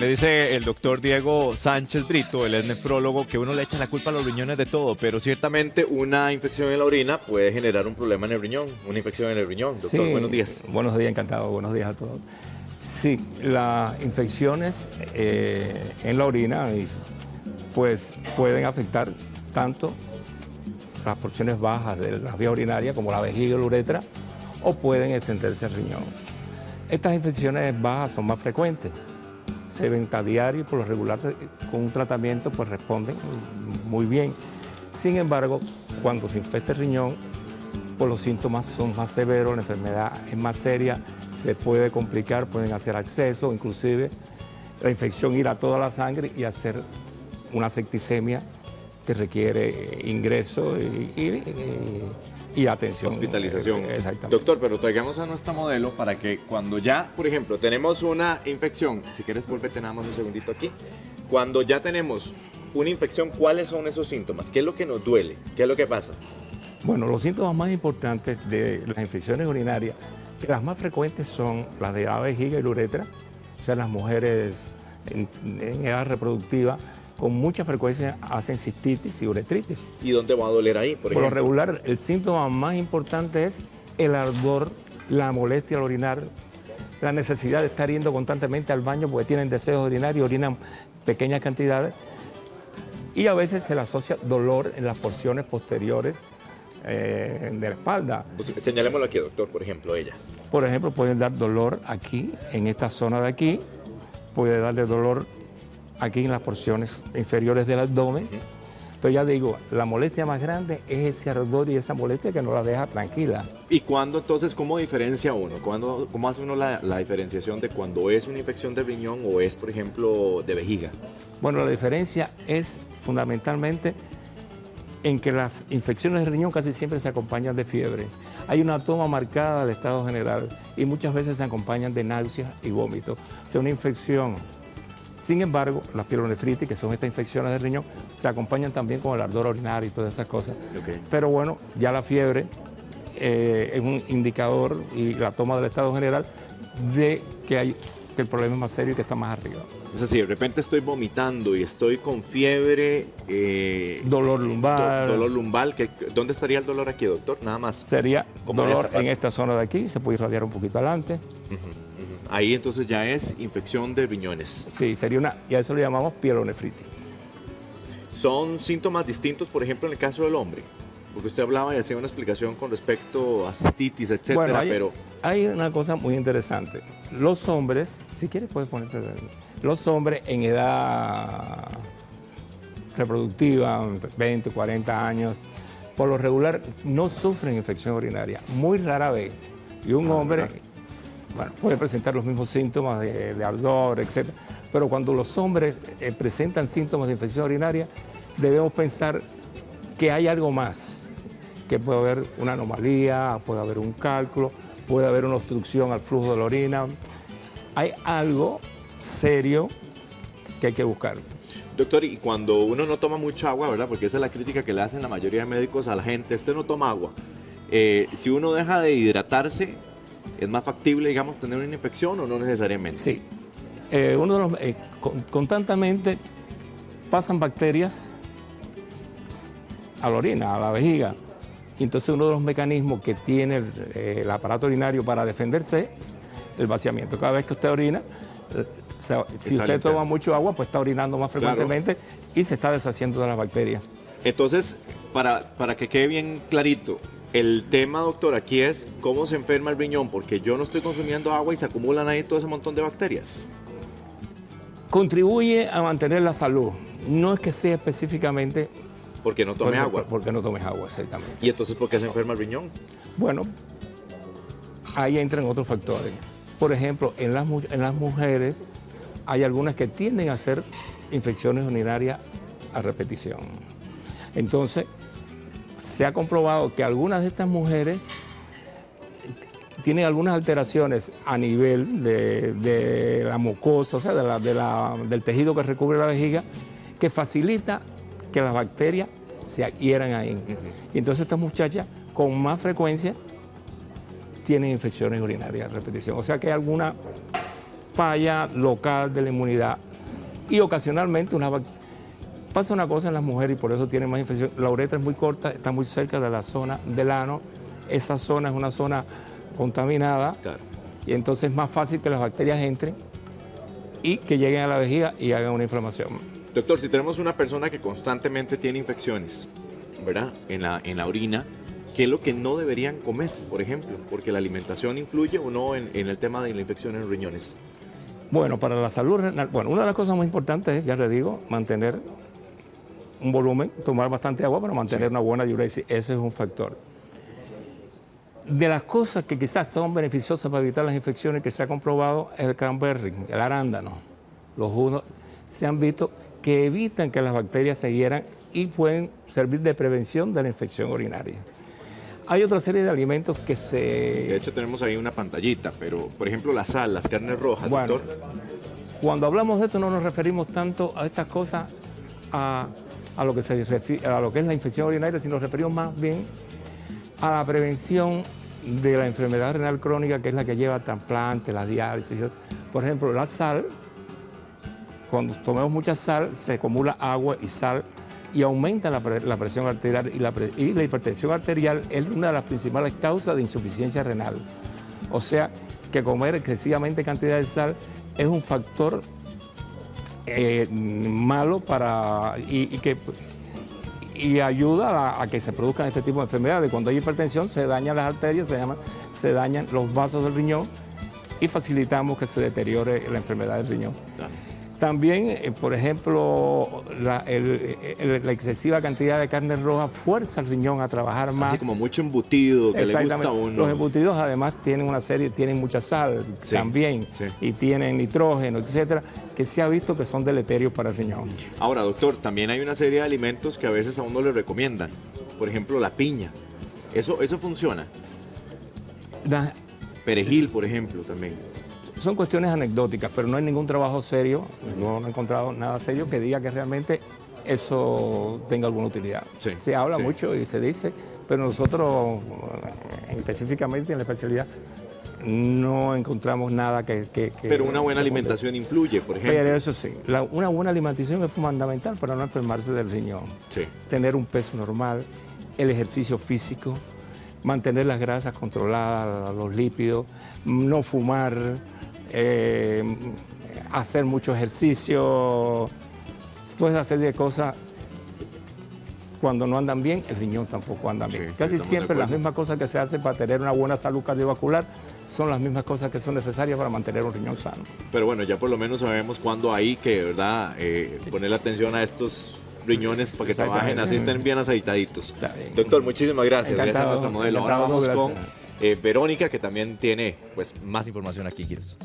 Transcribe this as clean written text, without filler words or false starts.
Me dice el doctor Diego Sánchez Brito, él es nefrólogo, que uno le echa la culpa a los riñones de todo, pero ciertamente una infección en la orina puede generar un problema en el riñón, una infección en el riñón. Doctor, Sí, buenos días. Buenos días, encantado. Buenos días a todos. Sí, las infecciones en la orina pues pueden afectar tanto las porciones bajas de las vías urinarias como la vejiga y la uretra, o pueden extenderse al riñón. Estas infecciones bajas son más frecuentes, se ven a diario y por lo regular con un tratamiento pues responden muy bien. Sin embargo, cuando se infecta el riñón, pues los síntomas son más severos, la enfermedad es más seria, se puede complicar, pueden hacer abscesos, inclusive la infección ir a toda la sangre y hacer una septicemia que requiere ingreso y atención. Hospitalización. Exactamente. Doctor, pero traigamos a nuestra modelo para que cuando ya, por ejemplo, tenemos una infección, si quieres volverte nada más un segundito aquí, cuando ya tenemos una infección, ¿cuáles son esos síntomas? ¿Qué es lo que nos duele? ¿Qué es lo que pasa? Bueno, los síntomas más importantes de las infecciones urinarias, que las más frecuentes son las de la vejiga y la uretra, o sea, las mujeres en edad reproductiva, con mucha frecuencia hacen cistitis y uretritis. ¿Y dónde va a doler ahí, por ejemplo? Por lo regular, el síntoma más importante es el ardor, la molestia al orinar, la necesidad de estar yendo constantemente al baño porque tienen deseos de orinar y orinan pequeñas cantidades. Y a veces se le asocia dolor en las porciones posteriores de la espalda. Pues señalémoslo aquí, doctor, por ejemplo, ella. Por ejemplo, pueden dar dolor aquí, en esta zona de aquí, puede darle dolor aquí en las porciones inferiores del abdomen. Pero ya digo, la molestia más grande es ese ardor y esa molestia que no la deja tranquila. ¿Y cuándo entonces, cómo diferencia uno? ¿Cómo hace uno la diferenciación de cuando es una infección de riñón o es, por ejemplo, de vejiga? Bueno, la diferencia es fundamentalmente en que las infecciones de riñón casi siempre se acompañan de fiebre. Hay una toma marcada del estado general y muchas veces se acompañan de náuseas y vómitos. O sea, una infección. Sin embargo, las pielonefritis, que son estas infecciones del riñón, se acompañan también con el ardor urinario y todas esas cosas. Okay. Pero bueno, ya la fiebre es un indicador y la toma del estado general de que el problema es más serio y que está más arriba. Es así, de repente estoy vomitando y estoy con fiebre. Dolor lumbar. Dolor lumbar. ¿Dónde estaría el dolor aquí, doctor? Nada más. Sería dolor en esta zona de aquí, se puede irradiar un poquito adelante. Ahí entonces ya es infección de riñones. Sí, sería y a eso le llamamos pielonefritis. ¿Son síntomas distintos, por ejemplo, en el caso del hombre? Porque usted hablaba y hacía una explicación con respecto a cistitis, etcétera, bueno, hay una cosa muy interesante. Los hombres, si quieres puedes ponerte... Los hombres en edad reproductiva, 20, 40 años, por lo regular no sufren infección urinaria, muy rara vez. Y un hombre, bueno, puede presentar los mismos síntomas de ardor, etc. Pero cuando los hombres presentan síntomas de infección urinaria, debemos pensar que hay algo más, que puede haber una anomalía, puede haber un cálculo, puede haber una obstrucción al flujo de la orina. Hay algo serio que hay que buscar. Doctor, y cuando uno no toma mucha agua, ¿verdad? Porque esa es la crítica que le hacen la mayoría de médicos a la gente, usted no toma agua. Si uno deja de hidratarse, ¿es más factible, digamos, tener una infección o no necesariamente? Sí. Constantemente pasan bacterias a la orina, a la vejiga. Y entonces uno de los mecanismos que tiene el aparato urinario para defenderse es el vaciamiento. Cada vez que usted orina, si usted toma mucho agua, pues está orinando más frecuentemente, claro, y se está deshaciendo de las bacterias. Entonces, para que quede bien clarito, el tema, doctor, aquí es cómo se enferma el riñón, porque yo no estoy consumiendo agua y se acumulan ahí todo ese montón de bacterias. Contribuye a mantener la salud. No es que sea específicamente... Porque no tome agua. Porque no tomes agua, exactamente. ¿Y entonces por qué se enferma el riñón? Bueno, ahí entran otros factores. Por ejemplo, en las mujeres hay algunas que tienden a hacer infecciones urinarias a repetición. Entonces, se ha comprobado que algunas de estas mujeres tienen algunas alteraciones a nivel de la mucosa, o sea, del tejido que recubre la vejiga, que facilita que las bacterias se adhieran ahí. Y entonces estas muchachas con más frecuencia tienen infecciones urinarias a repetición. O sea que hay alguna falla local de la inmunidad Y ocasionalmente pasa una cosa en las mujeres y por eso tienen más infección. La uretra es muy corta, está muy cerca de la zona del ano. Esa zona es una zona contaminada. Claro. Y entonces es más fácil que las bacterias entren y que lleguen a la vejiga y hagan una inflamación. Doctor, si tenemos una persona que constantemente tiene infecciones, ¿verdad? En la orina, ¿qué es lo que no deberían comer, por ejemplo? Porque la alimentación influye o no en el tema de la infección en los riñones. Bueno, para la salud renal, bueno, una de las cosas muy importantes es, ya le digo, mantener un volumen, tomar bastante agua para mantener una buena diuresis. Ese es un factor. De las cosas que quizás son beneficiosas para evitar las infecciones que se ha comprobado es el cranberry, el arándano. Los jugos se han visto que evitan que las bacterias se hieran y pueden servir de prevención de la infección urinaria. Hay otra serie de alimentos que se... De hecho, tenemos ahí una pantallita, pero, por ejemplo, la sal, las carnes rojas, Bueno, doctor. cuando hablamos de esto no nos referimos tanto a estas cosas, a lo que a lo que es la infección urinaria, sino nos referimos más bien a la prevención de la enfermedad renal crónica, que es la que lleva trasplante, la diálisis. Por ejemplo, la sal, cuando tomamos mucha sal, se acumula agua y sal y aumenta la presión arterial y la hipertensión arterial es una de las principales causas de insuficiencia renal. O sea, que comer excesivamente cantidad de sal es un factor malo y ayuda a que se produzcan este tipo de enfermedades. Cuando hay hipertensión se dañan las arterias, se dañan los vasos del riñón y facilitamos que se deteriore la enfermedad del riñón. También, por ejemplo, la excesiva cantidad de carne roja fuerza al riñón a trabajar más. Así como mucho embutido que le gusta a uno. Los embutidos además tienen mucha sal también, y tienen nitrógeno, etcétera, que se ha visto que son deleterios para el riñón. Ahora, doctor, también hay una serie de alimentos que a veces a uno le recomiendan. Por ejemplo, la piña. ¿Eso funciona? Perejil, por ejemplo, también. Son cuestiones anecdóticas, pero no hay ningún trabajo serio, no he encontrado nada serio que diga que realmente eso tenga alguna utilidad. Se habla mucho y se dice, pero nosotros específicamente en la especialidad no encontramos nada que pero una buena alimentación influye, por ejemplo. Pero eso sí, una buena alimentación es fundamental para no enfermarse del riñón. Tener un peso normal, el ejercicio físico, mantener las grasas controladas, los lípidos, no fumar, hacer mucho ejercicio, pues hacer de cosas. Cuando no andan bien, el riñón tampoco anda bien. Casi siempre las mismas cosas que se hacen para tener una buena salud cardiovascular son las mismas cosas que son necesarias para mantener un riñón sano. Pero bueno, ya por lo menos sabemos cuándo hay que, ¿verdad?, ponerle atención a estos riñones para que trabajen, así estén bien aceitaditos. Doctor, muchísimas gracias. Encantado, gracias a nuestra modelo. Ahora vamos gracias. con Verónica, que también tiene pues más información aquí, Giros.